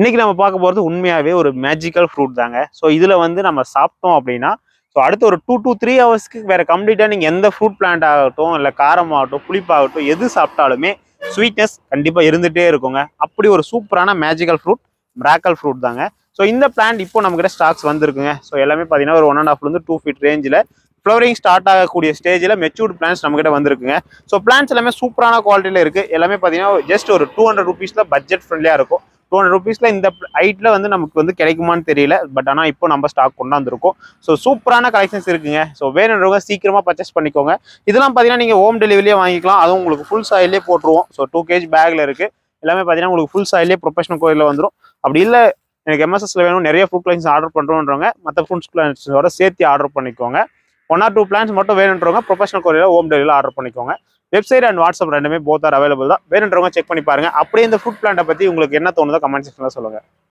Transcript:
இன்னைக்கு நம்ம பார்க்க போகிறது உண்மையாகவே ஒரு மேஜிக்கல் ஃப்ரூட் தாங்க. ஸோ இதில் வந்து நம்ம சாப்பிட்டோம் அப்படின்னா ஸோ அடுத்து ஒரு 2 to 3 ஹவர்ஸ்க்கு வேறு கம்ப்ளீட்டாக நீங்கள் எந்த ஃப்ரூட் பிளான்ட் ஆகட்டும் இல்லை காரமாகட்டும் புளிப்பாகட்டும் எது சாப்பிட்டாலுமே ஸ்வீட்னஸ் கண்டிப்பாக இருந்துகிட்டே இருக்குங்க. அப்படி ஒரு சூப்பரான மேஜிக்கல் ஃப்ரூட் மிராக்கல் ஃப்ரூட் தாங்க. ஸோ இந்த பிளான்ட் இப்போ நம்மகிட்ட ஸ்டாக்ஸ் வந்துருக்குங்க. ஸோ எல்லாமே பார்த்தீங்கன்னா ஒரு 1.5 to 2 feet ரேஞ்சில் ஃப்ளவரிங் ஸ்டார்ட் ஆகக்கூடிய ஸ்டேஜில் மெச்சூர்ட் பிளான்ஸ் நம்மகிட்ட வந்துருக்குங்க. ஸோ பிளான்ஸ் எல்லாமே சூப்பரான குவாலிட்டியில் இருக்குது. எல்லாமே பார்த்தீங்கன்னா ஜஸ்ட் ஒரு 200 rupeesல பட்ஜெட் ஃப்ரெண்ட்லியாக இருக்கும். 200 rupeesல இந்த ஹைட்ல வந்து நமக்கு வந்து கிடைக்குமான்னு தெரியல. பட் ஆனால் இப்போ நம்ம ஸ்டாக் கொண்டாந்துருக்கோம். ஸோ சூப்பரான கலெக்ஷன்ஸ் இருக்குங்க. ஸோ வேணுன்றவங்க சீக்கிரமா பர்ச்சேஸ் பண்ணிக்கோங்க. இதெல்லாம் பார்த்தீங்கன்னா நீங்கள் ஹோம் டெலிவரியே வாங்கிக்கலாம். அதுவும் உங்களுக்கு ஃபுல் சாயிலே போட்டுருவோம். ஸோ 2 kg பேக்ல இருக்கு. எல்லாமே பார்த்தீங்கன்னா உங்களுக்கு ஃபுல் சாயிலே ப்ரொஃபஷனல் கோயிலில் வந்துடும். அப்படி இல்லை எனக்கு எம்எஸ்எஸ்ல வேணும் நிறைய ஃப்ரூட் பிளான்ஸ் ஆர்டர் பண்ணுறோன்றவங்க மற்ற ஃப்ரூட்ஸ் பிளான்ஸோட சேர்த்து ஆர்டர் பண்ணிக்கோங்க. 1 or 2 பிளான்ஸ் மட்டும் வேணுன்றவங்க ப்ரொஃபஷனல் கோயிலில் ஹோம் டெலிவரியில் ஆர்டர் பண்ணிக்கோங்க. வெப்சைட் அண்ட் வாட்ஸ்அப் ரெண்டுமே போத் ஆர் அவைலபிள் தான். வேணுன்றவங்க செக் பண்ணி பாருங்க. அப்படியே இந்த ஃபுட் பிளான்ட்டை பற்றி உங்களுக்கு என்ன தோணுதோ கமெண்ட் செக்ஷனில் சொல்லுங்க.